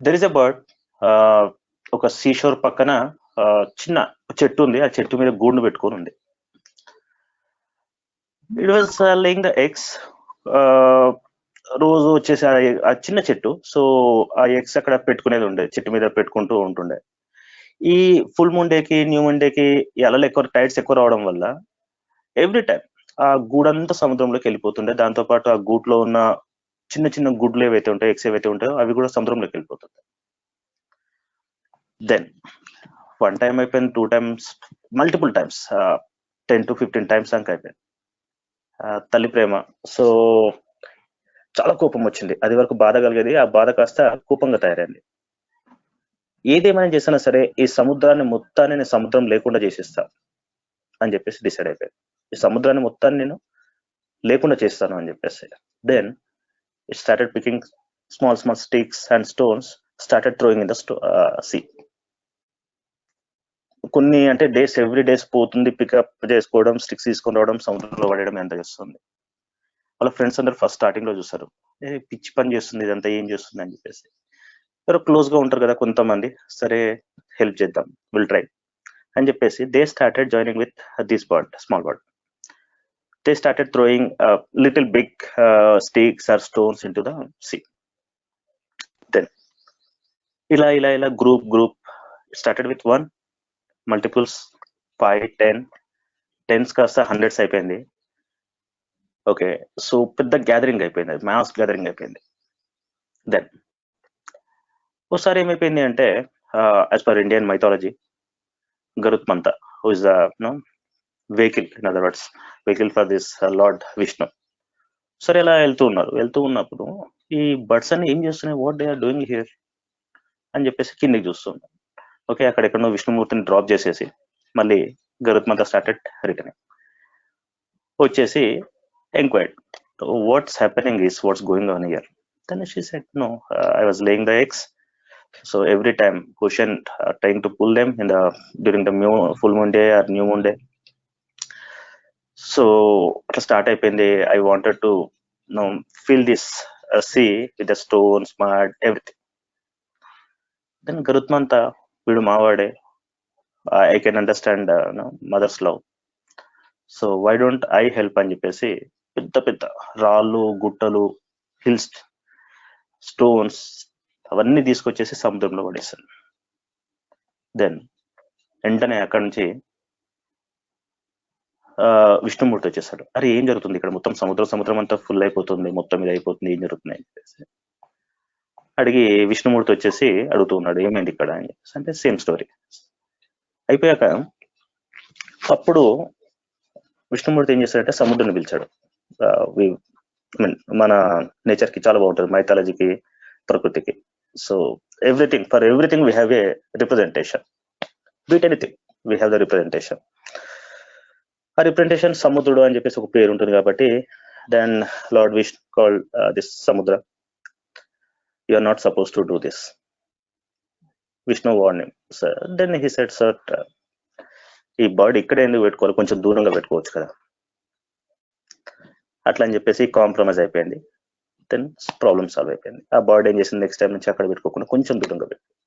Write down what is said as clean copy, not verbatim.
There is a bird, ఒక seashore పక్కన చిన్న చెట్టు ఉంది, ఆ చెట్టు మీద గూడును పెట్టుకొని ఉంది. It was laying the eggs. రోజు వచ్చేసి ఆ చిన్న చెట్టు, సో ఆ ఎగ్స్ అక్కడ పెట్టుకునేది ఉండే, చెట్టు మీద పెట్టుకుంటూ ఉంటుండే. ఈ ఫుల్ మూన్ డేకి న్యూ మూన్ డేకి అలలు ఎక్కువ, టైడ్స్ ఎక్కువ రావడం వల్ల ఎవ్రీ టైం ఆ గూడంతా సముద్రంలోకి వెళ్ళిపోతుండే. దాంతో పాటు ఆ గూట్లో ఉన్న చిన్న చిన్న గుడ్లు ఏవైతే ఉంటాయో, ఎగ్స్ ఏవైతే ఉంటాయో అవి కూడా సముద్రంలోకి వెళ్ళిపోతుంటాయి. దెన్ వన్ టైం అయిపోయింది, 2 times, multiple times, 10 to 15 times దాకా అయిపోయింది. తల్లి ప్రేమ, సో చాలా కోపం వచ్చింది. అది వరకు బాధ కలిగేది, ఆ బాధ కాస్త కోపంగా తయారైంది. ఏదేమైనా చేసినా సరే ఈ సముద్రాన్ని మొత్తాన్ని నేను సముద్రం లేకుండా చేసేస్తా అని చెప్పేసి డిసైడ్ అయిపోయింది. ఈ సముద్రాన్ని మొత్తాన్ని నేను లేకుండా చేస్తాను అని చెప్పేసి. Then it started picking small small sticks and stones, started throwing in the sea. కొన్ని అంటే డేస్, ఎవ్రీ డేస్ పోతుంది, పికప్ చేసుకోవడం, స్టిక్స్ తీసుకొని రావడం, సముద్రంలో పడేయడం ఎంత చేస్తుంది. వాళ్ళ ఫ్రెండ్స్ అందరు ఫస్ట్ స్టార్టింగ్ లో చూస్తారు, పిచ్చి పని చేస్తుంది ఇదంతా, ఏం చేస్తుంది అని చెప్పేసి. ఎవరో క్లోజ్ గా ఉంటారు కదా కొంతమంది, సరే హెల్ప్ చేద్దాం, విల్ ట్రై అని చెప్పేసి they started joining with this bird, small bird. They started throwing little big sticks or stones into the sea. Then ఇలా group started with 1, multiples 5, 10, 10s కాస్త 100s అయిపోయింది. ఓకే, సో పెద్ద gathering అయిపోయింది, mass gathering అయిపోయింది. Then ఒకసారి ఏమైపోయింది అంటే, as per Indian mythology, Garutmanta, who is the vehicle, in other words vehicle for this lord Vishnu. సరే ఇలా వెళ్తూ ఉన్నప్పుడు ఈ బర్డ్స్ అన్ని ఏం చేస్తున్నాయి, what they are doing here అని చెప్పేసి కిందికి చూస్తున్నాం. ఓకే, అక్కడెక్కడో విష్ణుమూర్తిని డ్రాప్ చేసేసి మళ్ళీ గరుత్మంత స్టార్టెడ్ రిటర్నింగ్. వచ్చేసి enquired, what's happening is, what's going on here. Then she said, no, I was laying the eggs. So every time Hushan trying to pull them in the during the full moon day or new moon day. So at start అయిపోయింది, I wanted to fill this sea with the stones, mud, everything. Then Garutmanta, వీడు మావాడే, I can understand mother's love, so why don't I help అని చెప్పేసి పెద్ద పెద్ద రాళ్ళు, గుట్టలు, hills, stones అవన్నీ తీసుకొచ్చేసి సముద్రంలో పడేస్తాను. దెన్ వెంటనే అక్కడి నుంచి విష్ణుమూర్తి వచ్చేసాడు. అరే ఏం జరుగుతుంది ఇక్కడ, మొత్తం సముద్రం అంతా ఫుల్ అయిపోతుంది, మొత్తం ఇది అయిపోతుంది, ఏం జరుగుతుంది అని చెప్పేసి అడిగి విష్ణుమూర్తి వచ్చేసి అడుగుతూ ఉన్నాడు, ఏమైంది ఇక్కడ అని చెప్పేసి. అంటే సేమ్ స్టోరీ అయిపోయాక అప్పుడు విష్ణుమూర్తి ఏం చేశాడంటే సముద్రాన్ని పిలిచాడు. మన నేచర్ కి చాలా బాగుంటుంది, మైథాలజీకి, ప్రకృతికి. So for everything we have a representation, beat anything we have the representation. ఆ రిప్రజెంటేషన్ సముద్రుడు అని చెప్పేసి ఒక పేరు ఉంటుంది కాబట్టి, then lord Vishnu called this Samudra, you are not suppose to do this. Vishnu warn him. Then he said, sir, ఈ bird ఇక్కడ ఎందుకు పెట్టుకోవాలి, కొంచెం దూరంగా పెట్టుకోవచ్చు కదా. అట్లా అని చెప్పేసి కాంప్రమైజ్ అయిపోయింది. దెన్ ప్రాబ్లమ్ సాల్వ్ అయిపోయింది. ఆ బర్డ్ ఏం చేసింది, నెక్స్ట్ టైం నుంచి అక్కడ పెట్టుకోకుండా కొంచెం దూరంగా పెట్టుకుంది.